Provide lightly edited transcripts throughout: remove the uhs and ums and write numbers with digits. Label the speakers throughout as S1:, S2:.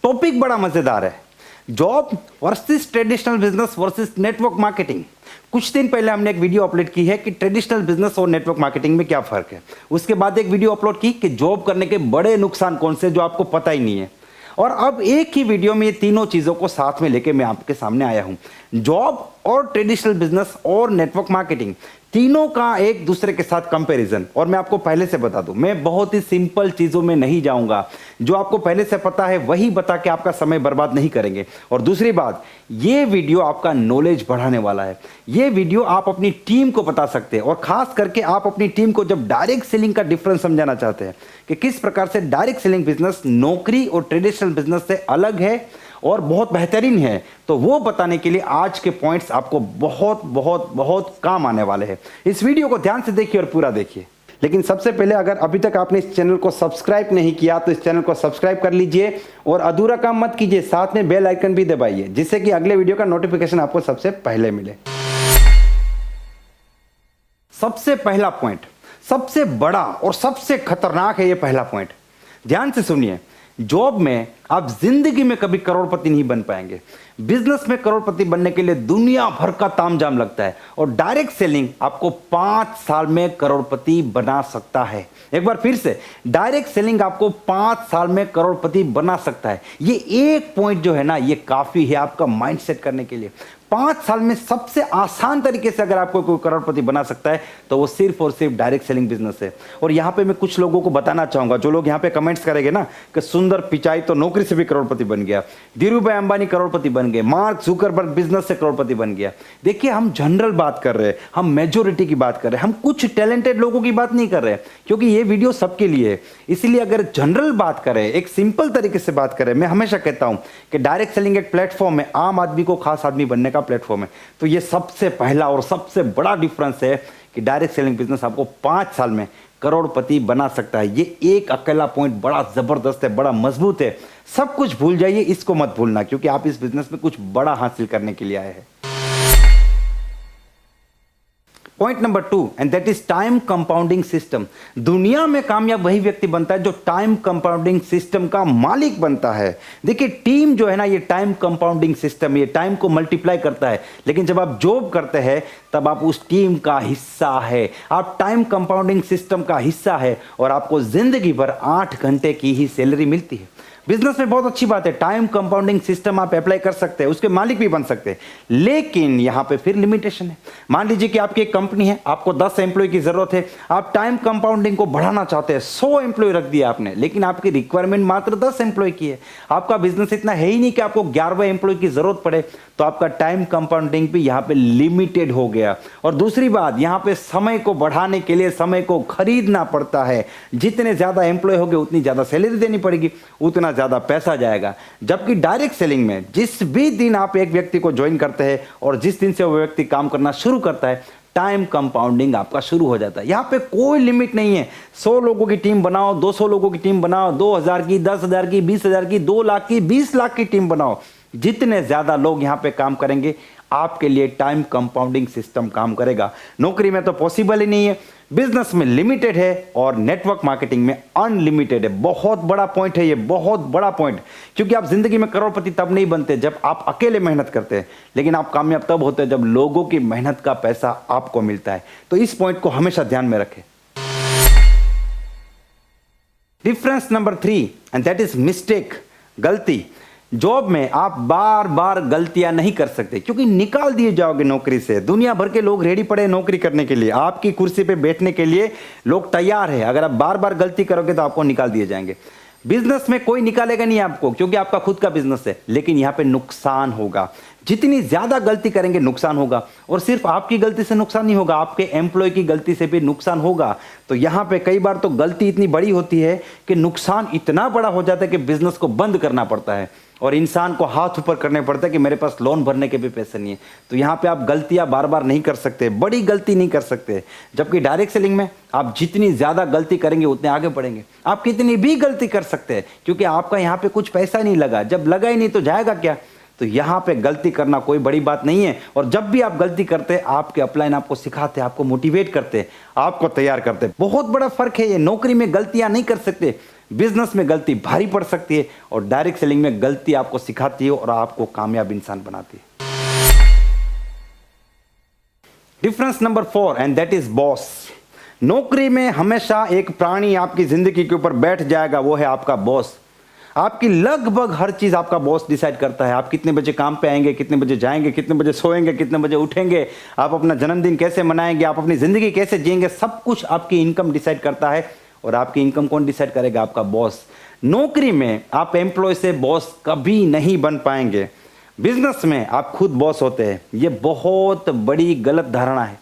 S1: Topic बड़ा मजेदार है, job versus traditional business versus network marketing. कुछ दिन पहले हमने एक वीडियो अपलोड की है कि ट्रेडिशनल बिजनेस और नेटवर्क मार्केटिंग में क्या फर्क है। उसके बाद एक वीडियो अपलोड की कि जॉब करने के बड़े नुकसान कौन से जो आपको पता ही नहीं है। और अब एक ही वीडियो में ये तीनों चीजों को साथ में लेके मैं आपके सामने आया हूं। जॉब और ट्रेडिशनल बिजनेस और नेटवर्क मार्केटिंग तीनों का एक दूसरे के साथ कंपैरिजन। और मैं आपको पहले से बता दूं, मैं बहुत ही सिंपल चीजों में नहीं जाऊंगा, जो आपको पहले से पता है वही बता के आपका समय बर्बाद नहीं करेंगे। और दूसरी बात, ये वीडियो आपका नॉलेज बढ़ाने वाला है। ये वीडियो आप अपनी टीम को बता सकते हैं, और खास करके आप अपनी टीम को जब डायरेक्ट सेलिंग का डिफरेंस समझाना चाहते हैं कि किस प्रकार से डायरेक्ट सेलिंग बिजनेस नौकरी और ट्रेडिशनल बिजनेस से अलग है और बहुत बेहतरीन है, तो वो बताने के लिए आज के पॉइंट्स आपको बहुत बहुत बहुत काम आने वाले हैं। इस वीडियो को ध्यान से देखिए और पूरा देखिए। लेकिन सबसे पहले, अगर अभी तक आपने इस चैनल को सब्सक्राइब नहीं किया तो इस चैनल को सब्सक्राइब कर लीजिए और अधूरा काम मत कीजिए, साथ में बेल आइकन भी दबाइए जिससे कि अगले वीडियो का नोटिफिकेशन आपको सबसे पहले मिले। सबसे पहला पॉइंट, सबसे बड़ा और सबसे खतरनाक है ये पहला पॉइंट। ध्यान से सुनिए, जॉब में आप जिंदगी में कभी करोड़पति नहीं बन पाएंगे। बिजनेस में करोड़पति बनने के लिए दुनिया भर का तामझाम लगता है, और डायरेक्ट सेलिंग आपको 5 साल में करोड़पति बना सकता है। एक बार फिर से, डायरेक्ट सेलिंग आपको 5 साल में करोड़पति बना सकता है। ये एक पॉइंट जो है ना, ये काफी है आपका माइंडसेट करने के लिए। 5 साल में सबसे आसान तरीके से अगर आपको कोई करोड़पति बना सकता है तो वो सिर्फ और सिर्फ डायरेक्ट सेलिंग बिजनेस है। और यहां पे मैं कुछ लोगों को बताना चाहूंगा, जो लोग यहां पे कमेंट्स करेंगे ना कि सुंदर पिचाई तो नौकरी से भी करोड़पति बन गया, धीरूभाई अंबानी करोड़पति बन गए, मार्क जुकरबर्ग बिजनेस से करोड़पति बन गया। देखिए, हम जनरल बात कर रहे हैं, हम मेजोरिटी की बात कर रहे हैं, हम कुछ टैलेंटेड लोगों की बात नहीं कर रहे हैं, क्योंकि ये वीडियो सबके लिए है। इसलिए अगर जनरल बात करें, एक सिंपल तरीके से बात करें, मैं हमेशा कहता हूं कि डायरेक्ट सेलिंग एक प्लेटफॉर्म है, आम आदमी को खास आदमी बनने का प्लेटफॉर्म है। तो ये सबसे पहला और सबसे बड़ा डिफरेंस है कि डायरेक्ट सेलिंग बिजनेस आपको 5 साल में करोड़पति बना सकता है। ये एक अकेला पॉइंट बड़ा जबरदस्त है, बड़ा मजबूत है। सब कुछ भूल जाइए, इसको मत भूलना, क्योंकि आप इस बिजनेस में कुछ बड़ा हासिल करने के लिए आए हैं। Point number 2, and that is time compounding system. दुनिया में कामयाब वही व्यक्ति बनता है जो टाइम कंपाउंडिंग सिस्टम का मालिक बनता है। देखिए, टीम जो है ना, ये टाइम कंपाउंडिंग सिस्टम, ये टाइम को मल्टीप्लाई करता है। लेकिन जब आप जॉब करते हैं तब आप उस टीम का हिस्सा है, आप टाइम कंपाउंडिंग सिस्टम का हिस्सा है, और आपको जिंदगी भर 8 घंटे की ही सैलरी मिलती है। बिजनेस में बहुत अच्छी बात है, टाइम कंपाउंडिंग सिस्टम आप अप्लाई कर सकते हैं, उसके मालिक भी बन सकते हैं। लेकिन यहां पे फिर लिमिटेशन है। मान लीजिए कि आपकी एक कंपनी है, आपको 10 एम्प्लॉय की जरूरत है, आप टाइम कंपाउंडिंग को बढ़ाना चाहते हैं, 100 एम्प्लॉय रख दिया आपने, लेकिन आपकी रिक्वायरमेंट मात्र 10 एम्प्लॉय की है। आपका बिजनेस इतना है ही नहीं कि आपको 11वें एम्प्लॉय की जरूरत पड़े, तो आपका टाइम कंपाउंडिंग भी यहां पे लिमिटेड हो गया। और दूसरी बात, यहां पे समय को बढ़ाने के लिए समय को खरीदना पड़ता है। जितने ज्यादा एम्प्लॉय होंगे उतनी ज्यादा सैलरी देनी पड़ेगी, उतना ज्यादा पैसा जाएगा। जबकि डायरेक्ट सेलिंग में जिस भी दिन आप एक व्यक्ति को ज्वाइन करते हैं और जिस दिन से वो व्यक्ति काम करना शुरू करता है, टाइम कंपाउंडिंग आपका शुरू हो जाता है। यहां पे कोई लिमिट नहीं है। 100 लोगों की टीम बनाओ, 200 लोगों की टीम बनाओ, 2000 की, 10,000 की, 20,000 की, 2 लाख की, 20 लाख की टीम बनाओ। जितने ज्यादा लोग यहां पे काम करेंगे, आपके लिए टाइम कंपाउंडिंग सिस्टम काम करेगा। नौकरी में तो पॉसिबल ही नहीं है, बिजनेस में लिमिटेड है, और नेटवर्क मार्केटिंग में अनलिमिटेड है। बहुत बड़ा पॉइंट है ये, बहुत बड़ा पॉइंट। क्योंकि आप जिंदगी में करोड़पति तब नहीं बनते जब आप अकेले मेहनत करते हैं, लेकिन आप कामयाब तब होते हैं जब लोगों की मेहनत का पैसा आपको मिलता है। तो इस पॉइंट को हमेशा ध्यान में रखें। Difference number 3, and that is mistake, गलती। जॉब में आप बार बार गलतियां नहीं कर सकते, क्योंकि निकाल दिए जाओगे नौकरी से। दुनिया भर के लोग रेडी पड़े नौकरी करने के लिए, आपकी कुर्सी पे बैठने के लिए लोग तैयार है। अगर आप बार बार गलती करोगे तो आपको निकाल दिए जाएंगे। बिजनेस में कोई निकालेगा नहीं आपको, क्योंकि आपका खुद का बिजनेस है, लेकिन यहां पे नुकसान होगा। जितनी ज्यादा गलती करेंगे नुकसान होगा, और सिर्फ आपकी गलती से नुकसान नहीं होगा, आपके एम्प्लॉय की गलती से भी नुकसान होगा। तो यहां पे कई बार तो गलती इतनी बड़ी होती है कि नुकसान इतना बड़ा हो जाता है कि बिजनेस को बंद करना पड़ता है, और इंसान को हाथ ऊपर करने पड़ता है कि मेरे पास लोन भरने के भी पैसे नहीं है। तो यहां पे आप गलतियां बार बार नहीं कर सकते, बड़ी गलती नहीं कर सकते। जबकि डायरेक्ट सेलिंग में आप जितनी ज्यादा गलती करेंगे उतने आगे बढ़ेंगे। आप कितनी भी गलती कर सकते हैं, क्योंकि आपका यहां पे कुछ पैसा नहीं लगा। जब लगा ही नहीं तो जाएगा क्या। तो यहां पे गलती करना कोई बड़ी बात नहीं है। और जब भी आप गलती करते हैं, आपके अपलाइन आपको सिखाते हैं, आपको मोटिवेट करते हैं, आपको तैयार करते हैं। बहुत बड़ा फर्क है ये। नौकरी में गलतियां नहीं कर सकते, बिजनेस में गलती भारी पड़ सकती है और डायरेक्ट सेलिंग में गलती आपको सिखाती है और आपको कामयाब इंसान बनाती है। Difference number 4 and that is boss. नौकरी में हमेशा एक प्राणी आपकी जिंदगी के ऊपर बैठ जाएगा, वो है आपका बॉस। आपकी लगभग हर चीज आपका बॉस डिसाइड करता है। आप कितने बजे काम पे आएंगे, कितने बजे जाएंगे, कितने बजे सोएंगे, कितने बजे उठेंगे, आप अपना जन्मदिन कैसे मनाएंगे, आप अपनी जिंदगी कैसे जिएंगे, सब कुछ आपकी इनकम डिसाइड करता है। और आपकी इनकम कौन डिसाइड करेगा? आपका बॉस। नौकरी में आप एम्प्लॉय से बॉस कभी नहीं बन पाएंगे। बिजनेस में आप खुद बॉस होते हैं। ये बहुत बड़ी गलत धारणा है।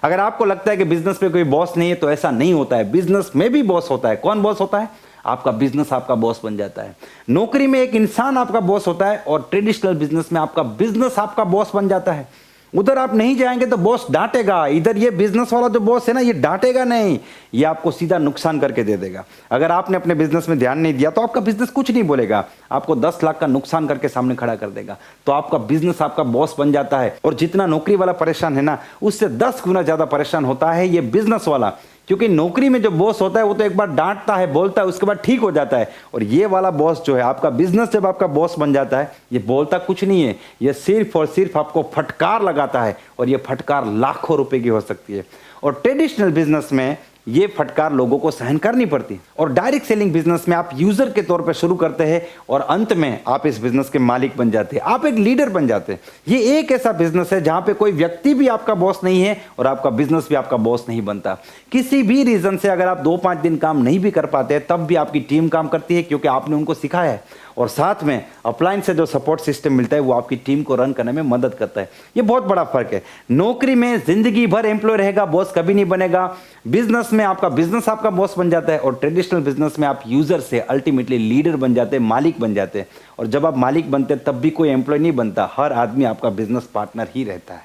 S1: अगर आपको लगता है कि बिजनेस में कोई बॉस नहीं है तो ऐसा नहीं होता है। बिजनेस में भी बॉस होता है। कौन बॉस होता है? आपका बिजनेस आपका बॉस बन जाता है। नौकरी में एक इंसान आपका बॉस होता है और ट्रेडिशनल बिजनेस में आपका बिजनेस आपका बॉस बन जाता है। उधर आप नहीं जाएंगे तो बॉस डांटेगा, इधर ये बिजनेस वाला जो बॉस है ना, ये डांटेगा नहीं, ये आपको सीधा नुकसान करके दे देगा। अगर आपने अपने बिजनेस में ध्यान नहीं दिया तो आपका बिजनेस कुछ नहीं बोलेगा, आपको 10 लाख का नुकसान करके सामने खड़ा कर देगा। तो आपका बिजनेस आपका बॉस बन जाता है। और जितना नौकरी वाला परेशान है ना, उससे 10 गुना ज्यादा परेशान होता है ये बिजनेस वाला। क्योंकि नौकरी में जो बॉस होता है वो तो एक बार डांटता है, बोलता है, उसके बाद ठीक हो जाता है। और ये वाला बॉस जो है, आपका बिजनेस जब आपका बॉस बन जाता है, ये बोलता कुछ नहीं है, ये सिर्फ और सिर्फ आपको फटकार लगाता है। और ये फटकार लाखों रुपए की हो सकती है। और ट्रेडिशनल बिजनेस में ये फटकार लोगों को सहन करनी पड़ती। और डायरेक्ट सेलिंग बिजनेस में आप यूजर के तौर पर शुरू करते हैं और अंत में आप इस बिजनेस के मालिक बन जाते हैं, आप एक लीडर बन जाते हैं। ये एक ऐसा बिजनेस है जहां पे कोई व्यक्ति भी आपका बॉस नहीं है और आपका बिजनेस भी आपका बॉस नहीं बनता। किसी भी रीजन से अगर आप 2-5 दिन काम नहीं भी कर पाते तब भी आपकी टीम काम करती है, क्योंकि आपने उनको सिखाया है। और साथ में अपलाइन से जो सपोर्ट सिस्टम मिलता है वो आपकी टीम को रन करने में मदद करता है। ये बहुत बड़ा फर्क है। नौकरी में जिंदगी भर एम्प्लॉय रहेगा, बॉस कभी नहीं बनेगा। बिजनेस में आपका बिजनेस आपका बॉस बन जाता है और ट्रेडिशनल बिजनेस में आप यूजर से अल्टीमेटली लीडर बन जाते हैं, मालिक बन जाते हैं। और जब आप मालिक बनते हैं तब भी कोई एम्प्लॉय नहीं बनता, हर आदमी आपका बिजनेस पार्टनर ही रहता है।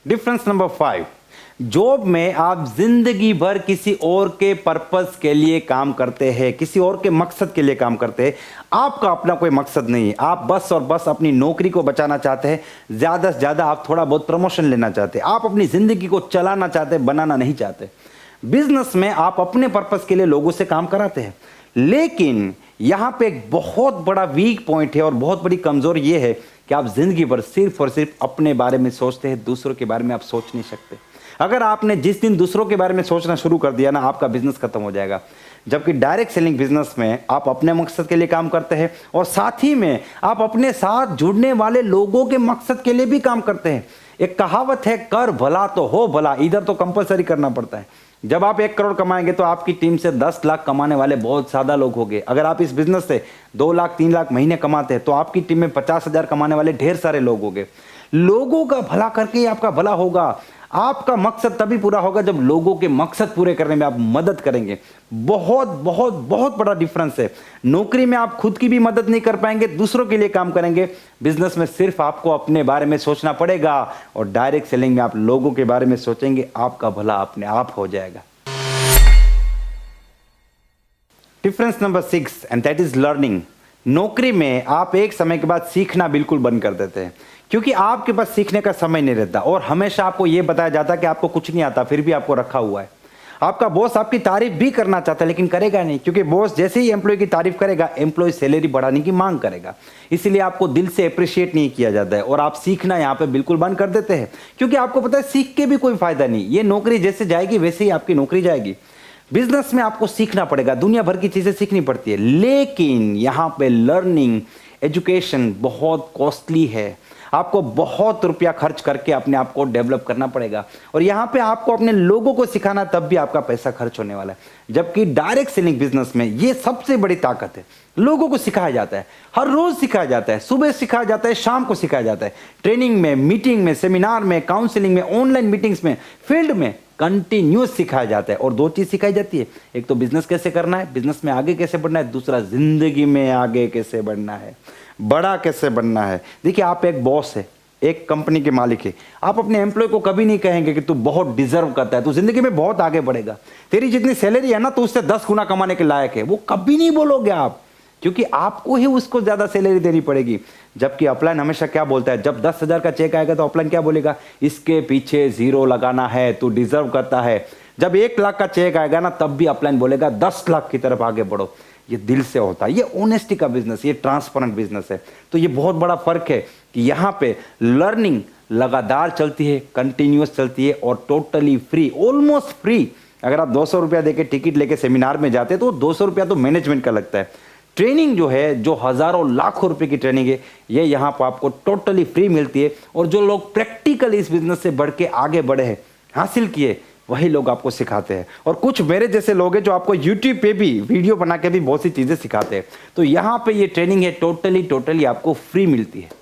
S1: डिफरेंस नंबर 5, जॉब में आप जिंदगी भर किसी और के पर्पस के लिए काम करते हैं, किसी और के मकसद के लिए काम करते हैं। आपका अपना कोई मकसद नहीं है। आप बस और बस अपनी नौकरी को बचाना चाहते हैं, ज्यादा से ज्यादा आप थोड़ा बहुत प्रमोशन लेना चाहते हैं, आप अपनी जिंदगी को चलाना चाहते हैं, बनाना नहीं चाहते। बिजनेस में आप अपने पर्पस के लिए लोगों से काम कराते हैं। लेकिन यहां पे एक बहुत बड़ा वीक पॉइंट है और बहुत बड़ी कमजोरी यह है कि आप जिंदगी भर सिर्फ और सिर्फ अपने बारे में सोचते हैं, दूसरों के बारे में आप सोच नहीं सकते। अगर आपने जिस दिन दूसरों के बारे में सोचना शुरू कर दिया ना, आपका बिजनेस खत्म हो जाएगा। जबकि डायरेक्ट सेलिंग बिजनेस में आप अपने मकसद के लिए काम करते हैं और साथ ही में आप अपने साथ जुड़ने वाले लोगों के मकसद के लिए भी काम करते हैं। एक कहावत है, कर भला तो हो भला, इधर तो कंपलसरी करना पड़ता है। जब आप 1 करोड़ कमाएंगे तो आपकी टीम से 10 लाख कमाने वाले बहुत ज्यादा लोग होंगे। अगर आप इस बिजनेस से 2 लाख 3 लाख महीने कमाते हैं तो आपकी टीम में 50,000 कमाने वाले ढेर सारे लोग होंगे। लोगों का भला करके ही आपका भला होगा। आपका मकसद तभी पूरा होगा जब लोगों के मकसद पूरे करने में आप मदद करेंगे। बहुत बहुत बहुत बड़ा डिफरेंस है। नौकरी में आप खुद की भी मदद नहीं कर पाएंगे, दूसरों के लिए काम करेंगे। बिजनेस में सिर्फ आपको अपने बारे में सोचना पड़ेगा और डायरेक्ट सेलिंग में आप लोगों के बारे में सोचेंगे, आपका भला अपने आप हो जाएगा। Difference number 6 and that is learning. नौकरी में आप एक समय के बाद सीखना बिल्कुल बंद कर देते हैं, क्योंकि आपके पास सीखने का समय नहीं रहता और हमेशा आपको यह बताया जाता है कि आपको कुछ नहीं आता, फिर भी आपको रखा हुआ है। आपका बॉस आपकी तारीफ भी करना चाहता है लेकिन करेगा नहीं, क्योंकि बॉस जैसे ही एम्प्लॉय की तारीफ करेगा, एम्प्लॉय सैलरी बढ़ाने की मांग करेगा। इसलिए आपको दिल से अप्रिशिएट नहीं किया जाता है और आप सीखना यहाँ पे बिल्कुल बंद कर देते हैं, क्योंकि आपको पता है सीख के भी कोई फायदा नहीं। ये नौकरी जैसे जाएगी वैसे ही आपकी नौकरी जाएगी। बिजनेस में आपको सीखना पड़ेगा, दुनिया भर की चीजें सीखनी पड़ती है, लेकिन यहाँ पे लर्निंग, एजुकेशन बहुत कॉस्टली है। आपको बहुत रुपया खर्च करके अपने आप को डेवलप करना पड़ेगा और यहाँ पे आपको अपने लोगों को सिखाना, तब भी आपका पैसा खर्च होने वाला है। जबकि डायरेक्ट सेलिंग बिजनेस में ये सबसे बड़ी ताकत है। लोगों को सिखाया जाता है, हर रोज सिखाया जाता है, सुबह सिखाया जाता है, शाम को सिखाया जाता है, ट्रेनिंग में, मीटिंग में, सेमिनार में, काउंसलिंग में, ऑनलाइन मीटिंग्स में, फील्ड में कंटिन्यूस सिखाया जाता है। और 2 चीज सिखाई जाती है, एक तो बिजनेस कैसे करना है, बिजनेस में आगे कैसे बढ़ना है, दूसरा जिंदगी में आगे कैसे बढ़ना है, बड़ा कैसे बनना है। देखिए, आप एक बॉस है, एक कंपनी के मालिक है, आप अपने एम्प्लॉय को कभी नहीं कहेंगे कि तू बहुत डिजर्व करता है, तू जिंदगी में बहुत आगे बढ़ेगा, तेरी जितनी सैलरी है ना तो उससे 10 गुना कमाने के लायक है, वो कभी नहीं बोलोगे आप, क्योंकि आपको ही उसको ज्यादा सैलरी देनी पड़ेगी। जबकि अपलाइन हमेशा क्या बोलता है, जब 10,000 का चेक आएगा तो अपलाइन क्या बोलेगा, इसके पीछे 0 लगाना है, तू डिजर्व करता है। जब 1 लाख का चेक आएगा ना, तब भी अपलाइन बोलेगा 10 लाख की तरफ आगे बढ़ो। ये दिल से होता है, ये ऑनेस्टी का बिजनेस, ये ट्रांसपेरेंट बिजनेस है। तो ये बहुत बड़ा फर्क है कि यहाँ पे लर्निंग लगातार चलती है, कंटिन्यूअस चलती है और टोटली फ्री, ऑलमोस्ट फ्री। अगर आप 200 रुपया देके टिकट लेके सेमिनार में जाते हैं तो 200 रुपया तो मैनेजमेंट का लगता है। ट्रेनिंग जो है, जो हजारों लाखों रुपए की ट्रेनिंग है, ये यहाँ पर आपको टोटली फ्री मिलती है। और जो लोग प्रैक्टिकल इस बिजनेस से बढ़ के आगे बढ़े हैं, हासिल किए, वही लोग आपको सिखाते हैं। और कुछ मेरे जैसे लोग हैं जो आपको YouTube पे भी वीडियो बना के भी बहुत सी चीजें सिखाते हैं। तो यहाँ पे ये ट्रेनिंग है टोटली आपको फ्री मिलती है।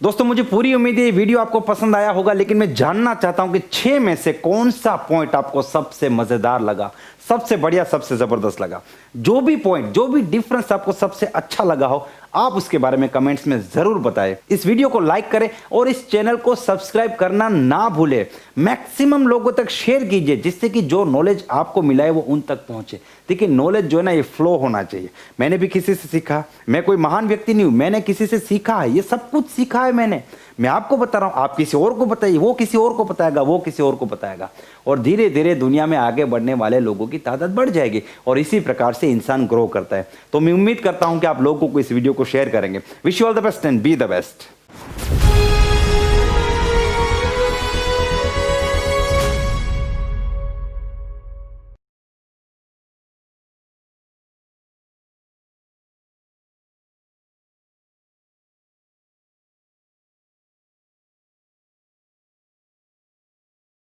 S1: दोस्तों, मुझे पूरी उम्मीद है ये वीडियो आपको पसंद आया होगा, लेकिन मैं जानना चाहता हूं कि 6 में से कौन सा पॉइंट आपको सबसे मजेदार लगा, सबसे बढ़िया, सबसे जबरदस्त लगा। जो भी पॉइंट, जो भी डिफरेंस आपको सबसे अच्छा लगा हो, आप उसके बारे में कमेंट्स में जरूर बताएं। इस वीडियो को लाइक करें और इस चैनल को सब्सक्राइब करना ना भूलें। मैक्सिमम लोगों तक शेयर कीजिए, जिससे कि जो नॉलेज आपको मिला है वो उन तक पहुंचे। देखिए, नॉलेज जो है ना, ये फ्लो होना चाहिए। मैंने भी किसी से सीखा, मैं कोई महान व्यक्ति नहीं हूं, मैंने किसी से सीखा है, ये सब कुछ सीखा है मैंने। मैं आपको बता रहा हूं, आप किसी और को बताइए, वो किसी और को बताएगा, वो किसी और को बताएगा, और धीरे धीरे दुनिया में आगे बढ़ने वाले लोगों की तादाद बढ़ जाएगी। और इसी प्रकार से इंसान ग्रो करता है। तो मैं उम्मीद करता हूं कि आप लोगों को इस वीडियो को शेयर करेंगे। Wish you all the best and be the best.